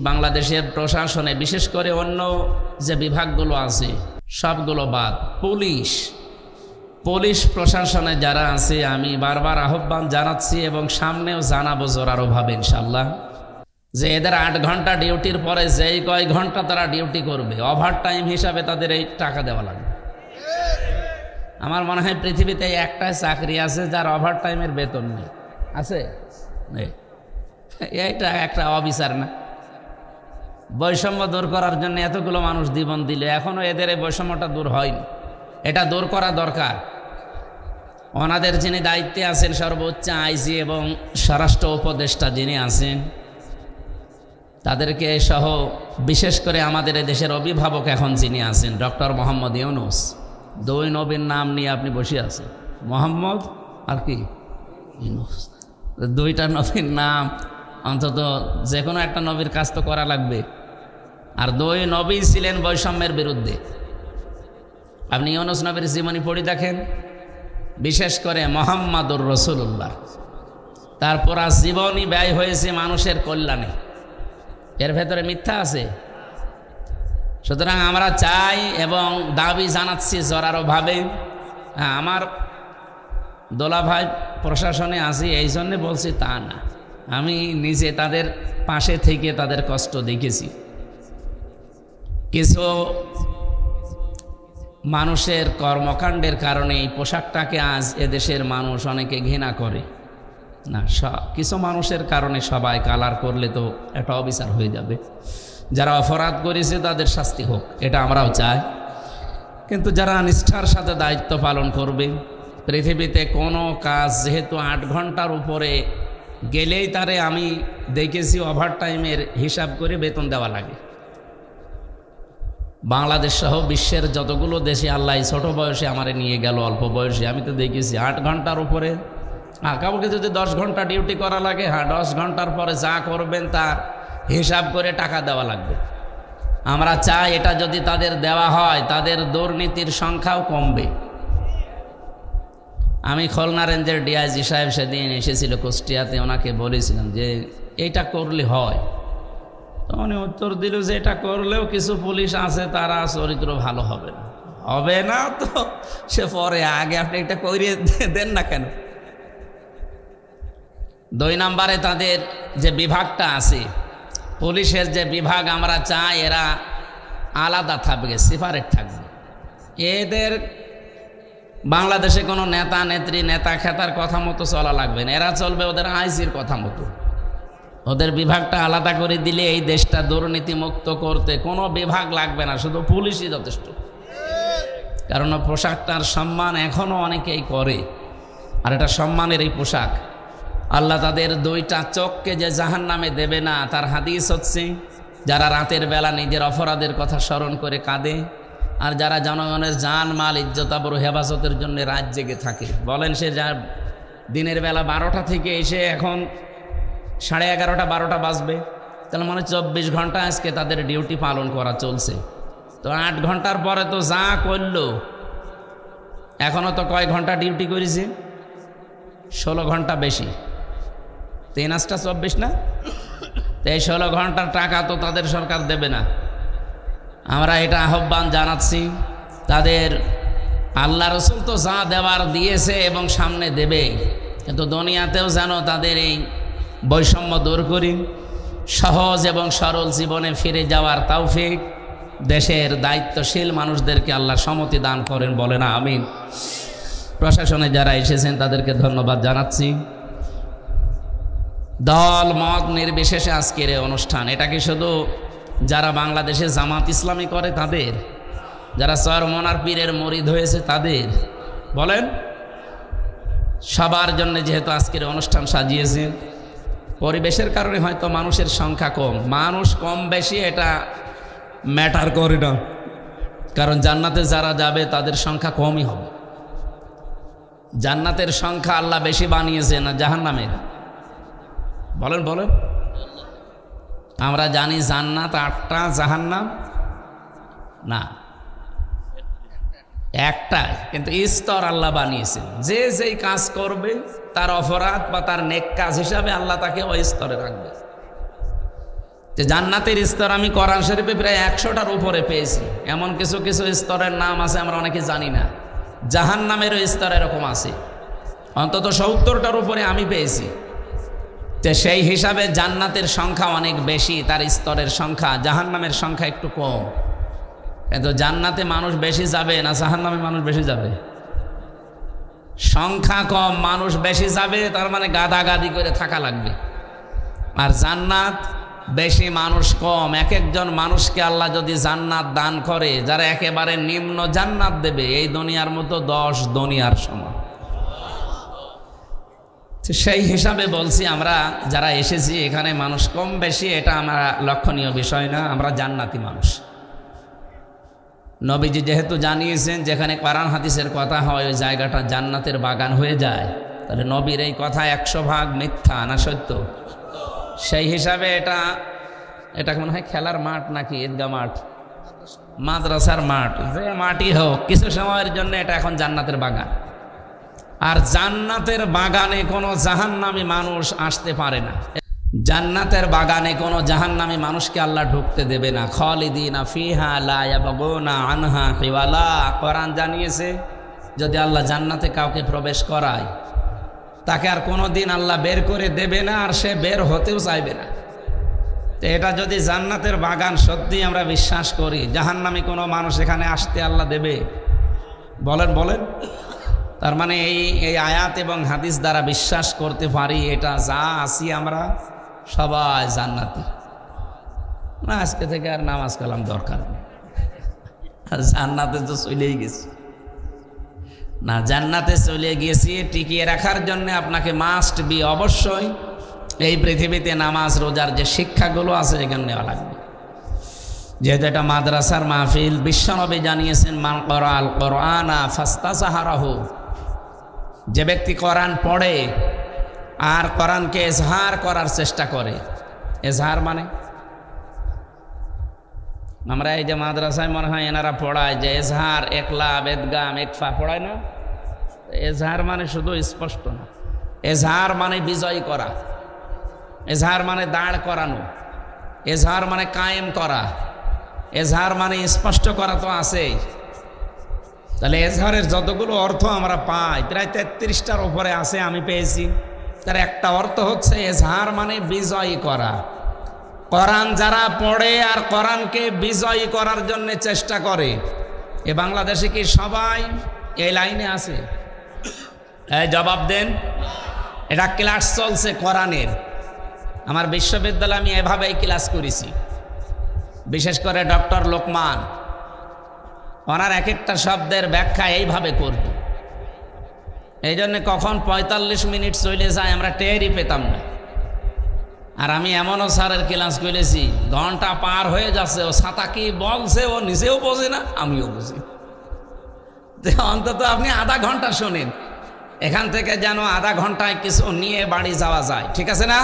বাংলাদেশের প্রশাসনে বিশেষ করে অন্য যে বিভাগগুলো আছে সবগুলো বাদ, পুলিশ প্রশাসনে যারা আছে আমি বারবার আহ্বান জানাচ্ছি এবং সামনেও জানাবো জোরালোভাবে ইনশাআল্লাহ, যে এদের 8 ঘন্টা ডিউটির পরে যেই কয় ঘন্টা তারা ডিউটি করবে ওভার টাইম হিসাবে তাদের এই টাকা দেওয়া লাগবে। আমার মনে হয় পৃথিবীতে একটাই চাকরি আছে যার ওভার টাইমের বেতন নেই, আছে? এইটা একটা অবিচার না? বৈষম্য দূর করার জন্য এতগুলো মানুষ জীবন দিল, এখনো এদের এই বৈষম্যটা দূর হয়নি। এটা দূর করা দরকার। ওনাদের যিনি দায়িত্বে আছেন সর্বোচ্চ আইজি এবং স্বরাষ্ট্র উপদেষ্টা যিনি আছেন, তাদেরকে সহ বিশেষ করে আমাদের এই দেশের অভিভাবক এখন যিনি আছেন ডক্টর মোহাম্মদ ইউনূস, 2 নবীর নাম নিয়ে আপনি বসে আছেন, মোহাম্মদ আর কি ইউনূস, 2টা নবীর নাম অন্তত যে কোনো একটা নবীর কাজ তো করা লাগবে। আর 2 নবী ছিলেন বৈষম্যের বিরুদ্ধে। আপনি ইউনূস নবীর জীবনী পড়ে দেখেন, বিশেষ করে মুহাম্মাদুর রাসূলুল্লাহ, তারপর জীবনী ব্যয় হয়েছে মানুষের কল্যাণে, এর ভেতরে মিথ্যা আছে? সুতরাং আমরা চাই এবং দাবি জানাচ্ছি জোরালোভাবে। হ্যাঁ, আমার দোলা ভাই প্রশাসনে আছি এই জন্যে বলছি তা না, আমি নিজে তাদের পাশে থেকে তাদের কষ্ট দেখেছি। কিছু মানুষের কর্মকাণ্ডের কারণে এই পোশাকটাকে আজ এদেশের মানুষ অনেকে ঘৃণা করে না। কিছু মানুষের কারণে সবাই কালার করলে তো একটা অবিচার হয়ে যাবে। যারা অপরাধ করেছে তাদের শাস্তি হোক, এটা আমরাও চাই। কিন্তু যারা নিষ্ঠার সাথে দায়িত্ব পালন করবে, পৃথিবীতে কোনো কাজ যেহেতু 8 ঘন্টার উপরে গেলেই তারে আমি দেখেছি ওভার টাইমের হিসাব করে বেতন দেওয়া লাগে। বাংলাদেশ সহ বিশ্বের যতগুলো দেশে আল্লাহ ছোট বয়সে আমারে নিয়ে গেল, অল্প বয়সে, আমি তো দেখেছি 8 ঘন্টার উপরে। কাউকে যদি 10 ঘন্টা ডিউটি করা লাগে, হ্যাঁ 10 ঘন্টার পরে যা করবেন তার হিসাব করে টাকা দেওয়া লাগবে। আমরা চাই এটা যদি তাদের দেওয়া হয় তাদের দুর্নীতির সংখ্যাও কমবে। আমি খুলনা রেঞ্জের ডিআইজি সাহেব সেদিন এসেছিল কুষ্টিয়াতে, ওনাকে বলেছিলাম যে এইটা করলে হয়, তো উনি উত্তর দিল যে এটা করলেও কিছু পুলিশ আছে তারা চরিত্র ভালো হবে না। হবে না তো সে পরে, আগে আপনি এটা করিয়ে দেন না কেন? 2 নম্বরে তাদের যে বিভাগটা আছে, পুলিশের যে বিভাগ, আমরা চাই এরা আলাদা থাকবে, সেপারেট থাকবে। এদের বাংলাদেশে কোনো নেতা নেত্রী নেতা খেতার কথা মতো চলা লাগবে না, এরা চলবে ওদের আইজির কথা মতো। ওদের বিভাগটা আলাদা করে দিলে এই দেশটা দুর্নীতি মুক্ত করতে কোনো বিভাগ লাগবে না, শুধু পুলিশই যথেষ্ট। কারণ পোশাকটার সম্মান এখনও অনেকেই করে, আর এটা সম্মানের এই পোশাক। আল্লাহ তাদের 2টা চোখকে যে জাহান্নামে দেবে না তার হাদিস হচ্ছে যারা রাতের বেলা নিজের অপরাধের কথা স্মরণ করে কাঁদে, আর যারা জনগণের জান মাল ইজ্জত আবরু হেফাজতের জন্য রাত জেগে থাকে। বলেন সে যা দিনের বেলা 12টা থেকে এসে এখন 11:30 12টা বাজবে, তাহলে মনে 24 ঘন্টা আজকে তাদের ডিউটি পালন করা চলছে। তো 8 ঘন্টার পরে তো যা করলো, এখনও তো কয় ঘন্টা ডিউটি করেছে? 16 ঘন্টা বেশি, 3 24 না? তো এই 16 ঘন্টার টাকা তো তাদের সরকার দেবে না। আমরা এটা আহ্বান জানাচ্ছি, তাদের আল্লাহ রসুল তো যা দেওয়ার দিয়েছে এবং সামনে দেবে, কিন্তু দুনিয়াতেও যেন তাদের এই বৈষম্য দূর করি, সহজ এবং সরল জীবনে ফিরে যাওয়ার তৌফিক দেশের দায়িত্বশীল মানুষদেরকে আল্লাহ সম্মতি দান করেন, বলেন আমিন। প্রশাসনে যারা এসেছেন তাদেরকে ধন্যবাদ জানাচ্ছি। দল মত নির্বিশেষে আজকের এই অনুষ্ঠান, এটা কি শুধু যারা বাংলাদেশে জামাত ইসলামী করে তাদের, যারা চরমনার পীরের মুরিদ হয়েছে তাদের, বলেন সবার জন্য যেহেতু আজকের অনুষ্ঠান সাজিয়েছেন, পরিবেশের কারণে হয়তো মানুষের সংখ্যা কম, মানুষ কম বেশি এটা ম্যাটার করে না, কারণ জান্নাতে যারা যাবে তাদের সংখ্যা কমই হবে। জান্নাতের সংখ্যা আল্লাহ বেশি বানিয়েছে না জাহান্নামের? বলেন বলেন। আমরা জানি জান্নাত 8টা, জাহান্নাম না একটাই, কিন্তু স্তর আল্লাহ বানিয়েছেন। যে যেই কাজ করবে তার অপরাধ বা তার নেক কাজ হিসাবে আল্লাহ তাকে ওই স্তরে রাখবে। যে জান্নাতের স্তর আমি কোরআন শরীফে প্রায় 100টার উপরে পেয়েছি। এমন কিছু কিছু স্তরের নাম আছে আমরা অনেকে জানি না। জাহান্নামেরও স্তর এরকম আছে, অন্তত 70টার উপরে আমি পেয়েছি। তো সেই হিসাবে জান্নাতের সংখ্যা অনেক বেশি, তার স্তরের সংখ্যা, জাহান্নামের সংখ্যা একটু কম। কিন্তু জান্নাতে মানুষ বেশি যাবে না জাহান্নামে মানুষ বেশি যাবে? সংখ্যা কম, মানুষ বেশি যাবে, তার মানে গাদাগাদি করে থাকা লাগবে। আর জান্নাত বেশি, মানুষ কম। এক একজন মানুষকে আল্লাহ যদি জান্নাত দান করে, যারা একেবারে নিম্ন জান্নাত দেবে, এই দুনিয়ার মতো 10 দুনিয়ার সমান। সেই হিসাবে বলছি, আমরা যারা এসেছি এখানে মানুষ কম বেশি এটা আমরা লক্ষণীয় বিষয় না, আমরা জান্নাতি মানুষ। নবীজি যেহেতু জানিয়েছেন যেখানে কোরআন হাদিসের কথা হয় ওই জায়গাটা জান্নাতের বাগান হয়ে যায়, তাহলে নবীর এই কথা 100% মিথ্যা না সত্য? সেই হিসাবে এটা মনে হয় খেলার মাঠ নাকি ঈদগাহ মাঠ, মাদ্রাসার মাঠ, যে মাটি হোক, কিছু সময়ের জন্য এটা এখন জান্নাতের বাগান। আর জান্নাতের বাগানে কোনো জাহান্নামী মানুষ আসতে পারে না। জান্নাতের বাগানে কোনো জাহান্নামী মানুষকে আল্লাহ ঢুকতে দেবে না। খালিদিনা ফিহা লা ইয়াবগুনা আনহা হিওয়ালা। কোরআন জানিয়েছে যদি আল্লাহ জান্নাতে কাউকে প্রবেশ করায়, তাকে আর কোনোদিন আল্লাহ বের করে দেবে না, আর সে বের হতেও চাইবে না। তো এটা যদি জান্নাতের বাগান সত্যি আমরা বিশ্বাস করি, জাহান্নামী কোনো মানুষ এখানে আসতে আল্লাহ দেবে? বলেন। তার মানে এই আয়াত এবং হাদিস দ্বারা বিশ্বাস করতে পারি এটা যা আছি আমরা সবাই জান্নাতি না। আজকে থেকে আর নামাজ কালাম দরকার নেই, জান্নাতে তো চলেই গেছি না। জান্নাতে চলে গিয়েছি, টিকিয়ে রাখার জন্য আপনাকে মাস্ট বি, অবশ্যই এই পৃথিবীতে নামাজ রোজার যে শিক্ষাগুলো আছে এখানে নেওয়া লাগবে। যেহেতু এটা মাদ্রাসার মাহফিল, বিশ্বনবী জানিয়েছেন মান ক্বরাআল কুরআনা ফাস্তাযহারাহু, যে ব্যক্তি কোরআন পড়ে আর কোরআনকে এজহার করার চেষ্টা করে। এজহার মানে আমরা এই যে মাদ্রাসায় মনে হয় এনারা পড়ায় যে এজহার, একলাব, এদগাম, একফা পড়ায় না? এজহার মানে শুধু স্পষ্ট না, এজহার মানে বিজয় করা, এজহার মানে দাঁড় করানো, এজহার মানে কায়েম করা, এজহার মানে স্পষ্ট করা তো আছেই। তাহলে এজহারের যতগুলো অর্থ আমরা পাই প্রায় 33টার উপরে আছে, আমি পেয়েছি। তার একটা অর্থ হচ্ছে এজহার মানে বিজয়ী করা। কোরআন যারা পড়ে আর কোরআনকে বিজয়ী করার জন্য চেষ্টা করে, এ বাংলাদেশে কি সবাই এই লাইনে আছে? এই জবাব দেন। এটা ক্লাস চলছে কোরআনের, আমার বিশ্ববিদ্যালয়ে আমি এভাবেই ক্লাস করেছি। বিশেষ করে ডক্টর লোকমান, ওনার এক একটা শব্দের ব্যাখ্যা এইভাবে করত। এই জন্য কখন 45 মিনিট চলে যায় আমরা টেরই পেতাম না। আর আমি এমনও স্যারের ক্লাস করেছি, ঘন্টা পার হয়ে যাচ্ছে, ও ছাতা কি বলছে ও নিজেও বোঝে না, আমিও বুঝি। অন্তত আপনি আধা ঘন্টা শোনেন, এখান থেকে যেন আধা ঘন্টায় কিছু নিয়ে বাড়ি যাওয়া যায়, ঠিক আছে না?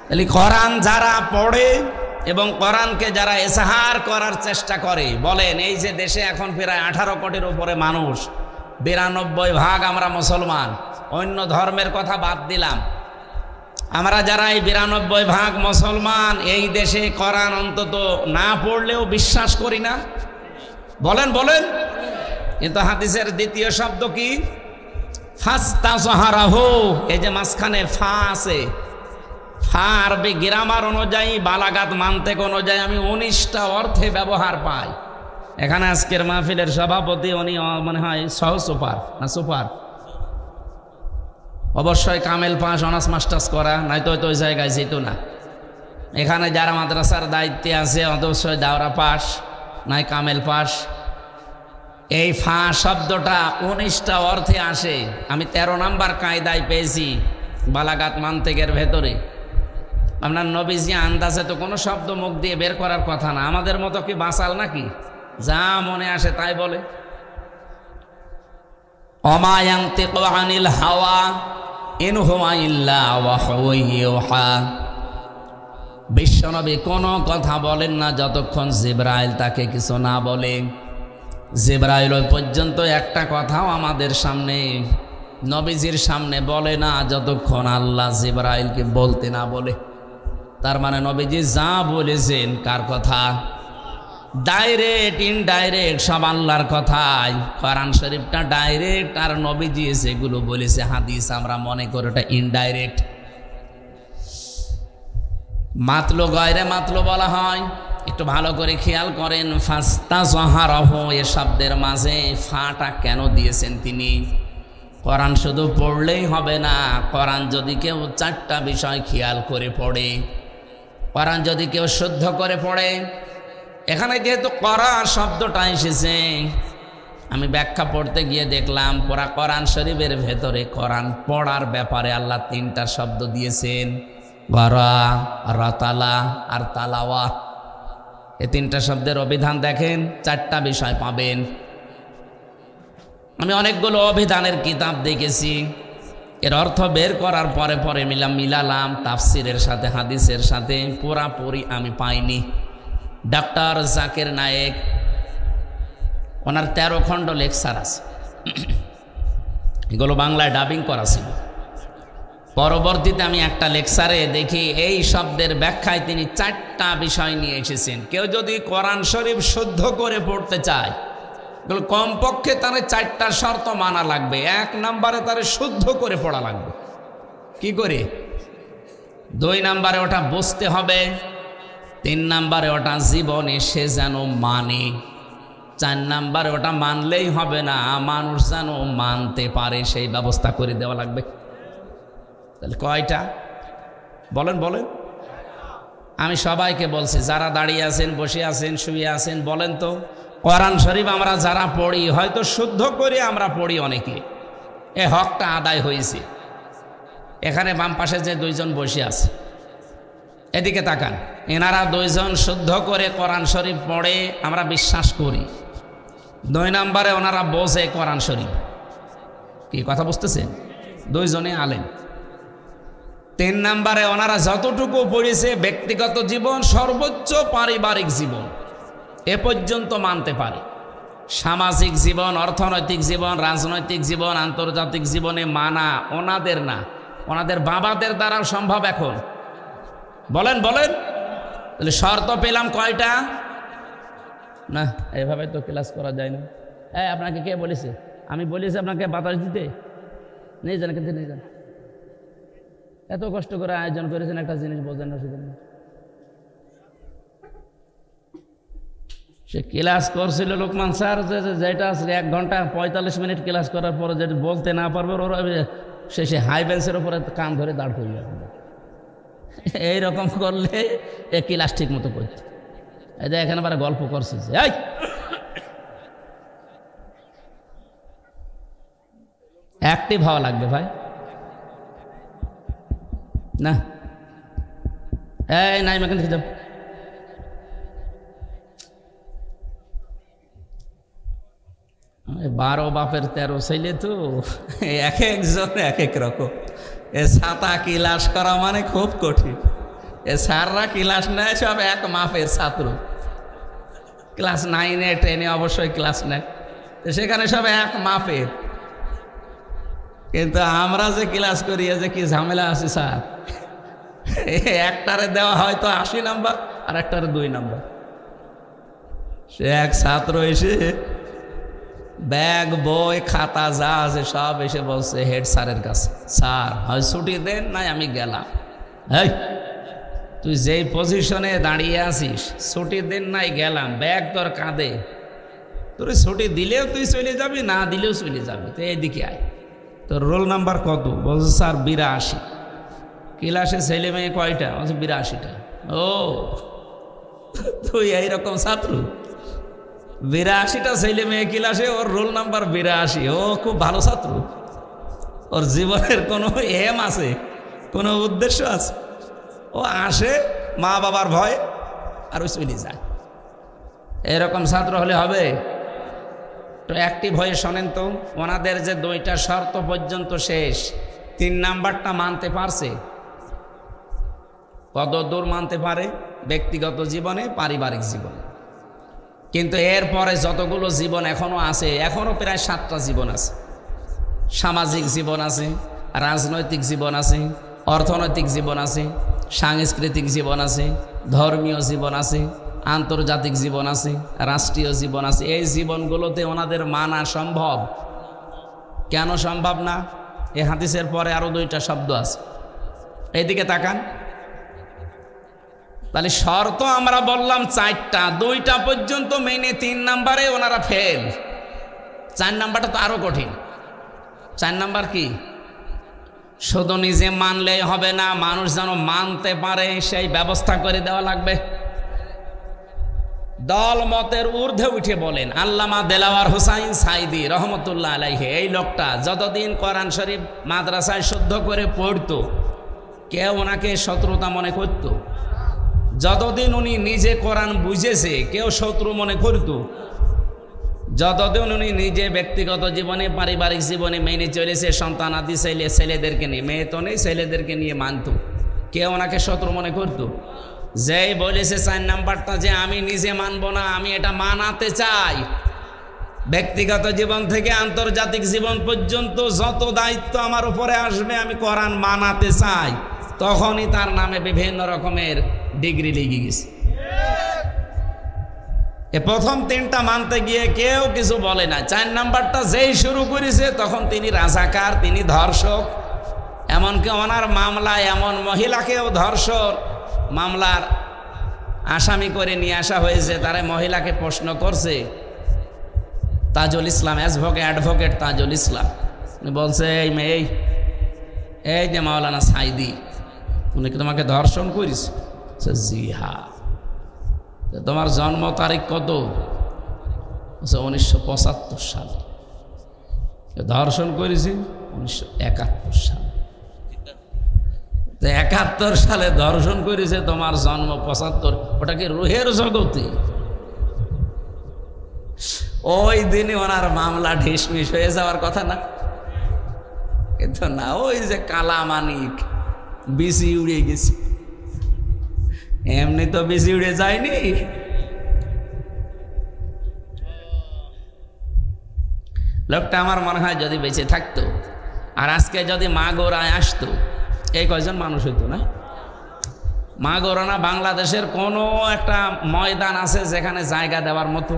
তাহলে কোরআন যারা পড়ে এবং কোরআনকে যারা এজহার করার চেষ্টা করে, বলেন এই যে দেশে এখন প্রায় 18 কোটির উপরে মানুষ, 92% আমরা মুসলমান, অন্য ধর্মের কথা বাদ দিলাম, আমরা যারা এই 92% মুসলমান, এই দেশে কোরআন অন্তত না পড়লেও বিশ্বাস করি না? বলেন। কিন্তু হাদিসের দ্বিতীয় শব্দ কি? ফাস্তাযহারাহু। এই যে মাঝখানে ফা আছে, ফা আরবি গ্রামার অনুযায়ী, বালাগাত মানতেক অনুযায়ী আমি 19টা অর্থে ব্যবহার পাই। এখানে আজকের মাহফিলের সভাপতি উনি মনে হয় সুপার না সুপার, অবশ্যই কামেল পাস, অনার্স মাস্টার্স করা, নয়তো হয়তো ওই জায়গায় যেত না। এখানে যারা মাদ্রাসার দায়িত্বে আছে অবশ্যই দাওরা পাস নয় কামেল পাস। এই ফা শব্দটা 19টা অর্থে আসে, আমি 13 নাম্বার কায়দায় পেয়েছি বালাগাত মানতেকের ভেতরে। আপনার নবীজি আন্দাজে তো কোনো শব্দ মুখ দিয়ে বের করার কথা না, আমাদের মতো কি বাঁচাল নাকি? যা মনে আসে তাই বলে। ওমা ইয়ানতিকু আনিল হাওয়া ইন হুয়া ইল্লা ওয়াহয়ুন ইউহা। বিশ্বনবী কোনো কথা বলেন না যতক্ষণ জিবরাইল তাকে কিছু না বলে। জিবরাইল ওই পর্যন্ত একটা কথাও আমাদের সামনে, নবীজির সামনে বলে না যতক্ষণ আল্লাহ জিবরাইলকে বলতে না বলে। তার মানে নবীজি যা বলেছেন কার কথা? ডাইরেক্ট ইনডাইরেক্ট সব আল্লাহর কথাই। কোরআন শরীফটা ডাইরেক্ট, আর নবীজি যেগুলো বলেছে হাদিস আমরা মনে করি ওটা ইনডাইরেক্ট। মাতলো গয়রে মাতলো বলা হয়। একটু ভালো করে খেয়াল করেন, ফাস্তাযহারাহু এ শব্দের মাঝে ফাটা কেন দিয়েছেন তিনি? কোরআন শুধু পড়লেই হবে না, কোরআন যদি কেউ চারটা বিষয় খেয়াল করে পড়ে, কোরআন যদি কেউ শুদ্ধ করে পড়ে, এখানে যেহেতু করা শব্দটা এসেছে, আমি ব্যাখ্যা পড়তে গিয়ে দেখলাম পুরা কোরআন শরীফের ভেতরে কোরআন পড়ার ব্যাপারে আল্লাহ তিনটা শব্দ দিয়েছেন, গরা, রাতালা আর তালাওয়া। এই তিনটা শব্দের অভিধান দেখেন, চারটা বিষয় পাবেন। আমি অনেকগুলো অভিধানের কিতাব দেখেছি, এর অর্থ বের করার পরে পরে মিলালাম তাফসিরের সাথে হাদিসের সাথে, পুরাপুরি আমি পাইনি। ডক্টর জাকির নায়েক, ওনার 13 খণ্ড লেকচার আছে, এগুলো বাংলায় ডাবিং করা ছিল। পরবর্তীতে আমি একটা লেকচারে দেখি এই শব্দের ব্যাখ্যায় তিনি চারটা বিষয় নিয়ে এসেছেন। কেউ যদি কোরআন শরীফ শুদ্ধ করে পড়তে চায়, কমপক্ষে তার চারটা শর্ত মানা লাগবে। 1 নম্বরে তার শুদ্ধ করে পড়া লাগবে। কি করে? 2 নম্বরে ওটা বুঝতে হবে। 3 নম্বরে ওটা জীবনে সে যেন মানে। 4 নম্বরে ওটা মানলেই হবে না, মানুষ যেন মানতে পারে, সেই ব্যবস্থা করে দেওয়া লাগবে। তাহলে কয়টা বলেন বলেন? আমি সবাইকে বলছি, যারা দাঁড়িয়ে আছেন, বসে আছেন, শুয়ে আছেন, বলেন তো, কোরআন শরীফ আমরা যারা পড়ি, হয়তো শুদ্ধ করে আমরা পড়ি অনেকে, এ হকটা আদায় হয়েছে। এখানে বাম পাশে যে 2 জন বসে আছে, এদিকে তাকান, এনারা 2 জন শুদ্ধ করে কোরআন শরীফ পড়ে, আমরা বিশ্বাস করি। 2 নম্বরে ওনারা বোঝে কোরআন শরীফ। কি কথা বুঝতেছেন? 2 জনে আলেম। 3 নম্বরে ওনারা যতটুকু পড়েছে ব্যক্তিগত জীবন, সর্বোচ্চ পারিবারিক জীবন এ পর্যন্ত মানতে পারে। সামাজিক জীবন, অর্থনৈতিক জীবন, রাজনৈতিক জীবন, আন্তর্জাতিক জীবনে মানা ওনাদের না, ওনাদের বাবাদের দ্বারাও সম্ভব এখন। বলেন বলেন? তাহলে শর্ত পেলাম কয়টা? না, এভাবে তো ক্লাস করা যায় না। আপনাকে কে বলেছে? আমি বলেছি আপনাকে বাতাস দিতে? নিয়ে যান, কিন্তু নিয়ে যান। এত কষ্ট করে আয়োজন করেছেন, একটা জিনিস বোঝেন না সেজন্য। সে ক্লাস করছিল লোকমান স্যার, যেটা 1 ঘন্টা 45 মিনিট ক্লাস করার পরে যেটা বলতে না পারবে, ওরা সে হাই বেঞ্চের উপরে কান ধরে দাঁড় করিয়ে রাখবে। এইরকম করলে এ ক্লাস ঠিক মতো করছে। এই যে এখানে আবার গল্প করছে, এই অ্যাক্টিভ হওয়া লাগবে ভাই। না, এই নাই মেখান থেকে যাও। বারো বাপের 13 ছেলে তো, এক একজন এক এক রকম। এ ছাতা ক্লাস করা মানে খুব কঠিন। এ স্যাররা ক্লাস নেয় সব এক মাপের ছাত্র। ক্লাস 9-এ 10-এ অবশ্যই ক্লাস নেয়, সেখানে সব এক মাপের। কিন্তু আমরা যে ক্লাস করি, যে কি ঝামেলা আছে স্যার। একটারে দেওয়া হয়তো 80 নাম্বার, আর একটারে 2 নাম্বার। সে এক ছাত্র এসে ব্যাগ, বই, খাতা যা আছে সব এসে বলছে হেড স্যারের কাছে, স্যার হয় ছুটি দেন, নাই আমি গেলাম। এই তুই যেই পজিশনে দাঁড়িয়ে আছিস, ছুটি দেন নাই গেলাম, ব্যাগ তোর কাঁধে, তোর ছুটি দিলেও তুই চলে যাবি, না দিলেও চলে যাবি, তো এইদিকে আয়। তোর রোল নাম্বার কত? বলছে স্যার 82। ক্লাসে ছেলে মেয়ে কয়টা? বলছে 82টা। ও, তুই এইরকম ছাত্র, 82টা ছেলে মেয়ে ক্লাসে, ওর রোল নাম্বার 82। ও খুব ভালো ছাত্র, ওর জীবনের কোনো এম আছে, কোনো উদ্দেশ্য আছে। ও আসে মা বাবার ভয়, আর ওই চলে যায়। এরকম ছাত্র হলে হবে? তো অ্যাক্টিভ হয়ে শোনেন তো, ওনাদের যে 2টা শর্ত পর্যন্ত শেষ, 3 নাম্বারটা মানতে পারছে। কত দূর মানতে পারে? ব্যক্তিগত জীবনে, পারিবারিক জীবনে। কিন্তু এরপরে যতগুলো জীবন এখনো আছে, এখনো প্রায় 7টা জীবন আছে। সামাজিক জীবন আছে, রাজনৈতিক জীবন আছে, অর্থনৈতিক জীবন আছে, সাংস্কৃতিক জীবন আছে, ধর্মীয় জীবন আছে, আন্তর্জাতিক জীবন আছে, রাষ্ট্রীয় জীবন আছে। এই জীবনগুলোতে ওনাদের মানা সম্ভব? কেন সম্ভব না? এই হাদিসের পরে আরো 2টা শব্দ আছে, এইদিকে তাকান। তাহলে শর্ত আমরা বললাম 4টা, 2টা পর্যন্ত মেনে 3 নাম্বারে ওনারা ফেল। 4 নাম্বারটা তো আরো কঠিন। 4 নাম্বার কি? শুধু নিজে মানলেই হবে না, মানুষ যেন মানতে পারে সেই ব্যবস্থা করে দেওয়া লাগবে। দল মতের ঊর্ধ্বে উঠে বলেন আল্লামা দেলাওয়ার হোসাইন সাইদি রহমতুল্লাহ আলাইহি, এই লোকটা যতদিন কোরআন শরীফ মাদ্রাসায় শুদ্ধ করে পড়তো কেউ ওনাকে শত্রুতা মনে করত? যতদিন উনি নিজে কোরআন বুঝেছে কেউ শত্রু মনে করত? যতদিন উনি নিজে ব্যক্তিগত জীবনে পারিবারিক জীবনে মেনে চলেছে, সন্তানাদি ছেলেদেরকে নিয়ে, মেয়ে তো নেই, ছেলেদেরকে নিয়ে মানত, কেউ ওনাকে শত্রু মনে করত? যেই বলেছে 4 নাম্বারটা যে আমি নিজে মানব না, আমি এটা মানাতে চাই, ব্যক্তিগত জীবন থেকে আন্তর্জাতিক জীবন পর্যন্ত যত দায়িত্ব আমার উপরে আসবে আমি কোরআন মানাতে চাই, তখনই তার নামে বিভিন্ন রকমের ডিগ্রি লেগে গেছে। প্রথম 3টা মানতে গিয়ে কেউ কিছু বলে না। 4 নাম্বারটা যেই শুরু করেছে তখন তিনি রাজাকার, তিনি ধর্ষক। এমনকি ওনার মামলায় এমন মহিলাকেও ধর্ষক মামলার আসামি করে নিয়ে আসা হয়েছে। তারা মহিলাকে প্রশ্ন করছে, তাজুল ইসলাম, অ্যাডভোকেট তাজুল ইসলাম, উনি বলছে এই মেয়ে, এই যে মাওলানা সাইদি, উনি কি তোমাকে ধর্ষণ করিস? জি হ্যাঁ। তোমার জন্ম তারিখ কত? 1975 সাল। ধর্ষণ করেছি 1971 সাল। 71 সালে ধর্ষণ করেছে, তোমার জন্ম 75। ওটা কি রুহের জগতে? ওই দিনই ওনার মামলা ঢিসমিস হয়ে যাওয়ার কথা না? কিন্তু না, ওই যে কালা মানিক বিসি উড়ে গেছে। এমনি তো বেশি উড়ে যায়নি। লোকটা আমার মনে হয় যদি বেঁচে থাকতো আর আজকে যদি মাগুরায় আসতো, এই কয়জন মানুষ হইতো না? মাগুরা না বাংলাদেশের কোনো একটা ময়দান আছে যেখানে জায়গা দেওয়ার মতো?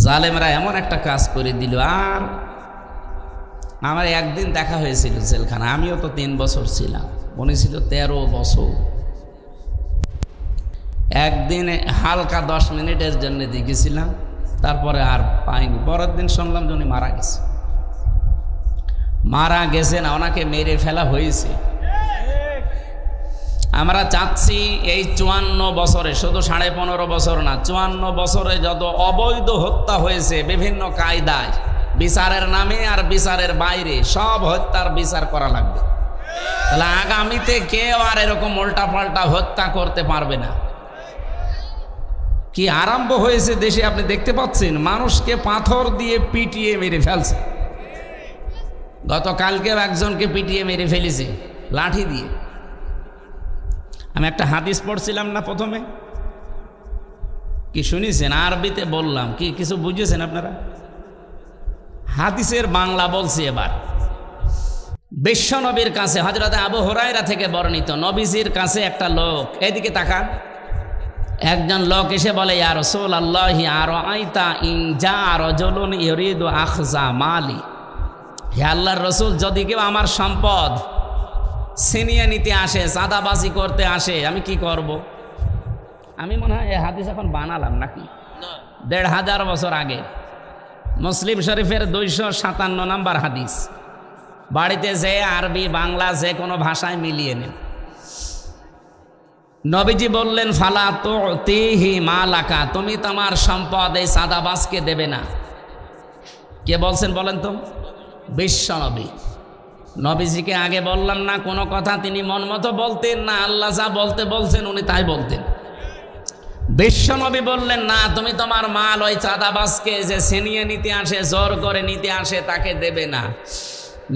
জালেমরা এমন একটা কাজ করে দিল। আর আমার একদিন দেখা হয়েছিল জেলখানা, আমিও তো 3 বছর ছিলাম, মনে ছিল 13 বছর। একদিন হালকা 10 মিনিটের জন্য দেখেছিলাম, তারপরে আর পাইনি। পরের দিন শুনলাম যে উনি মারা গেছে। মারা গেছে না, ওনাকে মেরে ফেলা হয়েছে। আমরা চাচ্ছি এই 54 বছরে, শুধু 15.5 বছর না, 54 বছরে যত অবৈধ হত্যা হয়েছে বিভিন্ন কায়দায়, বিচারের নামে আর বিচারের বাইরে, সব হত্যার বিচার করা লাগবে। তাহলে আগামীতে কেউ আর এরকম উল্টা পাল্টা হত্যা করতে পারবে না। কি আরম্ভ হয়েছে দেশে আপনি দেখতে পাচ্ছেন, মানুষকে পাথর দিয়ে পিটিয়ে মেরে ফেলছে। গতকালকেও একজনকে পিটিয়ে মেরে ফেলেছে লাঠি দিয়ে। আমি একটা হাদিস পড়ছিলাম না প্রথমে, কি শুনেছেন? আরবিতে বললাম, কি কিছু বুঝেছেন আপনারা? হাদিসের বাংলা বলছি এবার। বিশ্ব নবীর কাছে হযরত আবু হুরায়রা থেকে বর্ণিত, নবীজির কাছে একটা লোক, এইদিকে তাকান, একজন লোক এসে বলে, ইয়া রাসূলুল্লাহি আরাআইতা ইন জা রাজুলুন ইউরিদু আখযা মালি, হে আল্লাহর রাসূল, যদি কেউ আমার সম্পদ ছিনিয়ে নিতে আসে, চাঁদাবাজি করতে আসে, আমি কি করব? আমি মনে হয় এই হাদিস এখন বানালাম নাকি, 1500 বছর আগে, মুসলিম শরীফের 257 নম্বর হাদিস। বাড়িতে যে আরবি বাংলা যে কোনো ভাষায় মিলিয়ে নেন। নবীজি বললেন, ফালা তুতিহি মালাকা, তুমি তোমার সম্পদ এই সাদাবাসকে দেবে না। কে বলছেন বলেন তো? বিশ্ব নবী। নবীজিকে আগে বললাম না কোনো কথা তিনি মন মতো বলতেন না, আল্লাহ যা বলতে বলছেন উনি তাই বলতেন। বিশ্ব নবী বললেন, না, তুমি তোমার মাল ওই চাঁদাবাসকে যে ছিনিয়ে নিতে আসে, জোর করে নিতে আসে, তাকে দেবে না।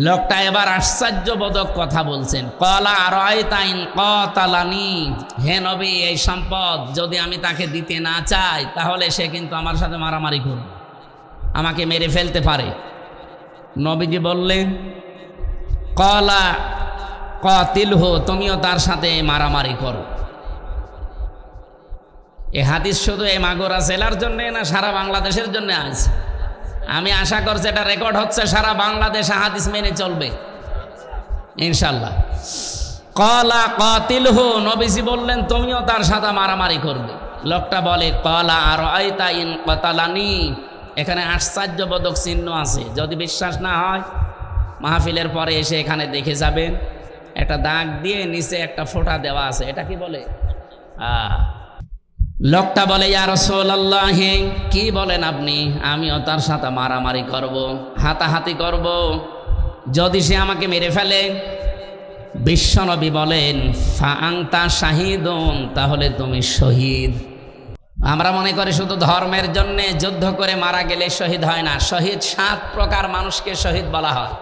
লোকটা এবার আশ্চর্যবোধক কথা বলছেন, ক্বালা আরাআইতা ইন ক্বাতালানি, হে নবী, এই সম্পদ যদি আমি তাকে দিতে না চাই তাহলে সে কিন্তু আমার সাথে মারামারি করবে, আমাকে মেরে ফেলতে পারে। নবীজি বললেন, ক্বালা কাতিলহু, তুমিও তার সাথে মারামারি করো। এ হাদিস শুধু এই মাগুরা জেলার জন্য না সারা বাংলাদেশের জন্য আছে? আমি আশা করছি এটা রেকর্ড হচ্ছে, সারা বাংলাদেশ হাদিস মেনে চলবে ইনশাল্লাহ। ক্বালা কাতিলহু, নবীজি বললেন তুমিও তার সাথে মারামারি করবে। লোকটা বলে ক্বালা আরাআইতা ইন কাতালানি, এখানে আশ্চর্যবোধক চিহ্ন আছে, যদি বিশ্বাস না হয় মাহফিলের পরে এসে এখানে দেখে যাবেন। একটা দাগ দিয়ে নিচে একটা ফোঁটা দেওয়া আছে, এটা কি বলে? লোকটা বলে ইয়া রাসূলুল্লাহ, কি বলেন আপনি? আমিও তার সাথে মারামারি করব, হাতাহাতি করব, যদি সে আমাকে মেরে ফেলে। বিশ্বনবী বলেন ফা আনতা শাহিদুন, তাহলে তুমি শহীদ। আমরা মনে করি শুধু ধর্মের জন্য যুদ্ধ করে মারা গেলে শহীদ হয় না। শহীদ 7 প্রকার মানুষকে শহীদ বলা হয়।